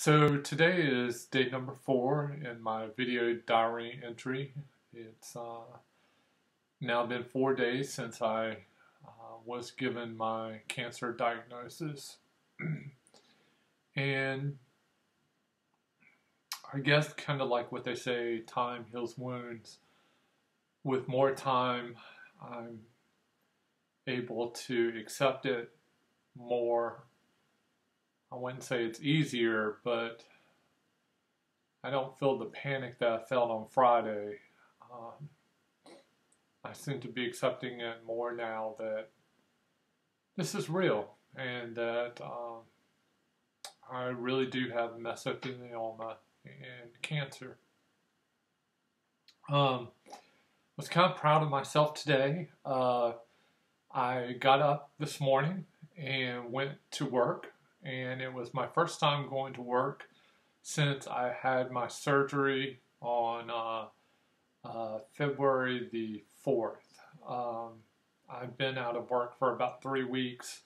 So today is day number 4 in my video diary entry. It's now been 4 days since I was given my cancer diagnosis. And I guess kind of like what they say, time heals wounds. With more time, I'm able to accept it more. I wouldn't say it's easier, but I don't feel the panic that I felt on Friday. Um, I seem to be accepting it more now that this is real and that I really do have mesothelioma and cancer. Was kind of proud of myself today. I got up this morning and went to work, and it was my first time going to work since I had my surgery on February the 4th. I've been out of work for about 3 weeks.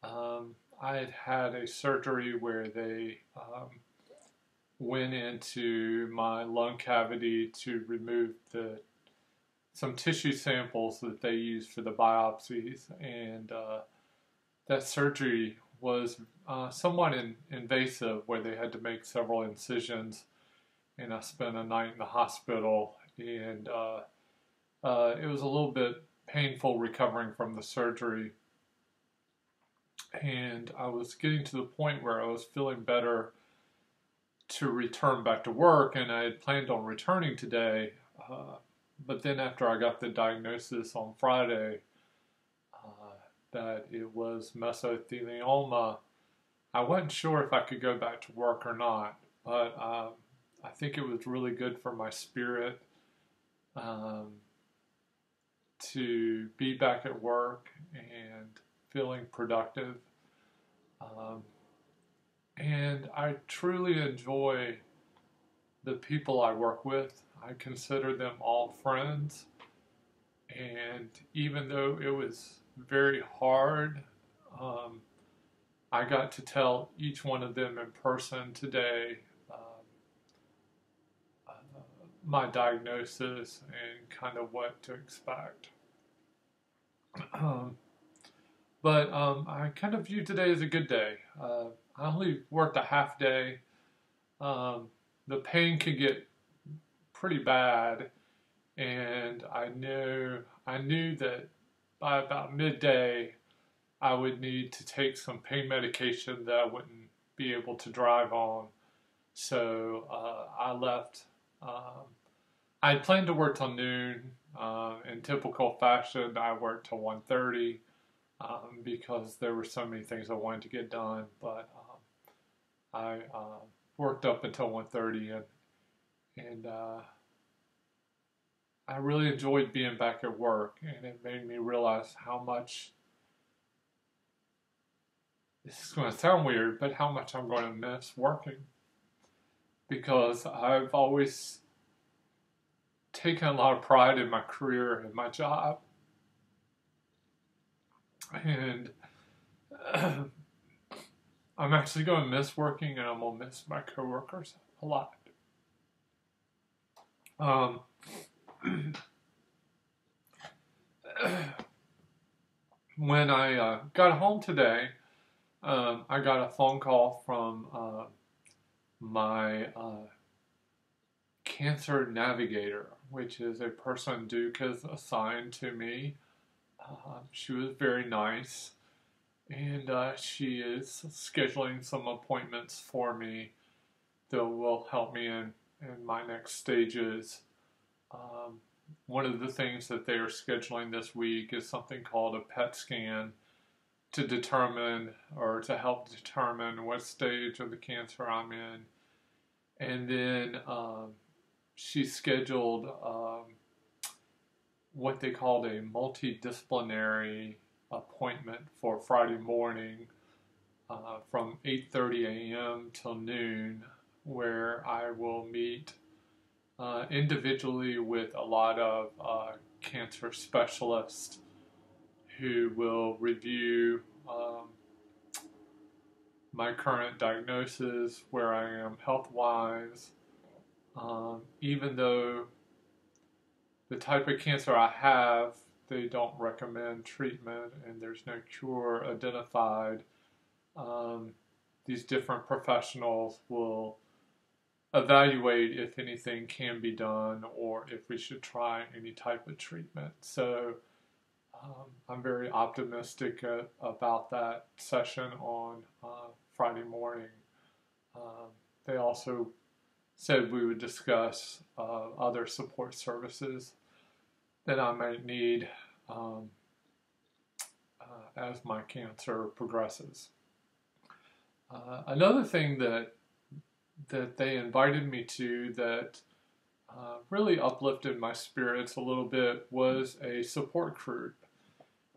I had had a surgery where they went into my lung cavity to remove some tissue samples that they used for the biopsies, and that surgery was somewhat invasive, where they had to make several incisions, and I spent a night in the hospital, and it was a little bit painful recovering from the surgery, and I was getting to the point where I was feeling better to return back to work, and I had planned on returning today, but then after I got the diagnosis on Friday that it was mesothelioma, I wasn't sure if I could go back to work or not, but I think it was really good for my spirit to be back at work and feeling productive. And I truly enjoy the people I work with. I consider them all friends. And even though it was very hard, I got to tell each one of them in person today my diagnosis and kind of what to expect. But I kind of view today as a good day. I only worked a half day. The pain could get pretty bad, and I knew that by about midday I would need to take some pain medication that I wouldn't be able to drive on. So I left. I had planned to work till noon. In typical fashion, I worked till 1:30 because there were so many things I wanted to get done. But I worked up until 1:30, and I really enjoyed being back at work, and it made me realize how much, this is going to sound weird, but how much I'm going to miss working, because I've always taken a lot of pride in my career and my job, and I'm actually going to miss working, and I'm going to miss my coworkers a lot. When I got home today, I got a phone call from my cancer navigator, which is a person Duke has assigned to me. She was very nice, and she is scheduling some appointments for me that will help me in my next stages. One of the things that they are scheduling this week is something called a PET scan to determine, or to help determine, what stage of the cancer I'm in. And then she scheduled what they called a multidisciplinary appointment for Friday morning from 8:30 a.m. till noon, where I will meet individually with a lot of cancer specialists who will review my current diagnosis, where I am health-wise, even though the type of cancer I have, they don't recommend treatment and there's no cure identified. These different professionals will evaluate if anything can be done or if we should try any type of treatment. So I'm very optimistic about that session on Friday morning. They also said we would discuss other support services that I might need as my cancer progresses. Another thing that they invited me to that really uplifted my spirits a little bit was a support group.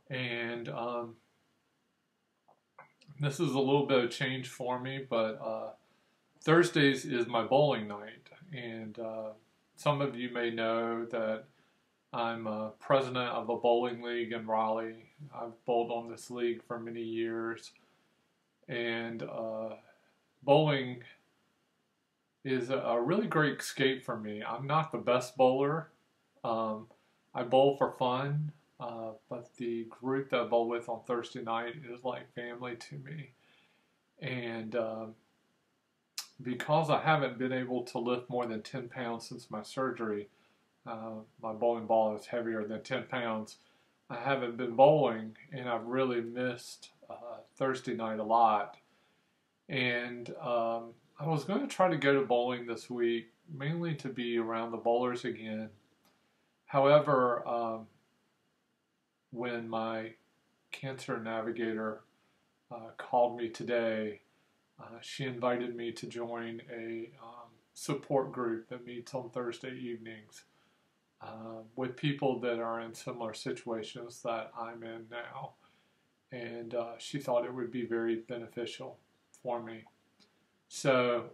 And this is a little bit of change for me, but Thursdays is my bowling night. And some of you may know that I'm president of a bowling league in Raleigh. I've bowled on this league for many years. And bowling is a really great escape for me. I'm not the best bowler. I bowl for fun, but the group that I bowl with on Thursday night is like family to me. And because I haven't been able to lift more than 10 pounds since my surgery, my bowling ball is heavier than 10 pounds. I haven't been bowling, and I've really missed Thursday night a lot. And I was going to try to go to bowling this week, mainly to be around the bowlers again. However, when my cancer navigator called me today, she invited me to join a support group that meets on Thursday evenings with people that are in similar situations that I'm in now. And she thought it would be very beneficial for me. So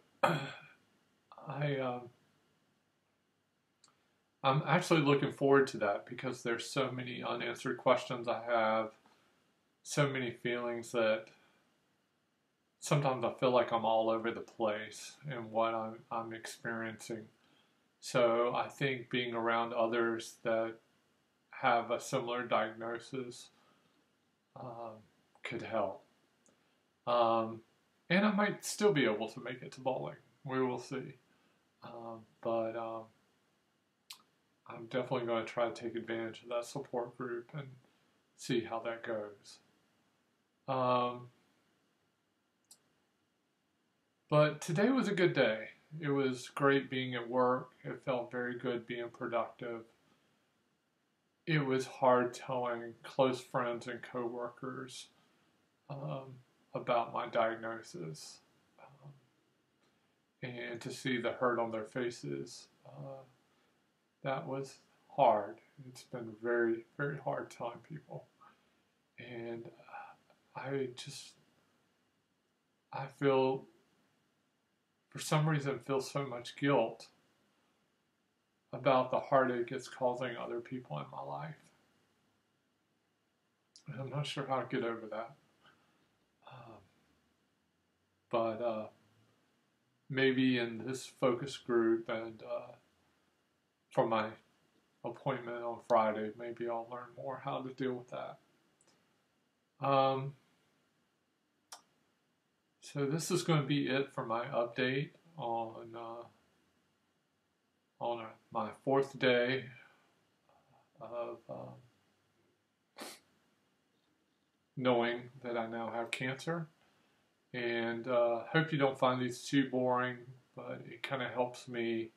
I'm actually looking forward to that because there's so many unanswered questions I have, so many feelings that sometimes I feel like I'm all over the place in what I'm experiencing. So I think being around others that have a similar diagnosis could help. And I might still be able to make it to bowling. We will see. But I'm definitely going to try to take advantage of that support group and see how that goes. But today was a good day. It was great being at work. It felt very good being productive. It was hard telling close friends and coworkers about my diagnosis, and to see the hurt on their faces. That was hard. It's been very, very hard telling people. And I feel, for some reason, feel so much guilt about the heartache it's causing other people in my life. And I'm not sure how to get over that. But maybe in this focus group and from my appointment on Friday, maybe I'll learn more how to deal with that. So this is going to be it for my update on my fourth day of knowing that I now have cancer. And hope you don't find these too boring, but it kind of helps me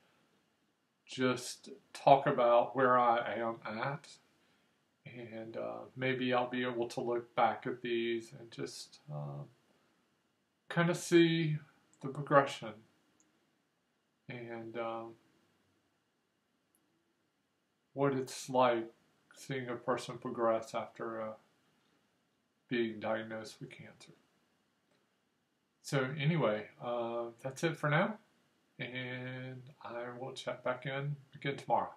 just talk about where I am at. And maybe I'll be able to look back at these and just kind of see the progression. And what it's like seeing a person progress after being diagnosed with cancer. So anyway, that's it for now, and I will check back in again tomorrow.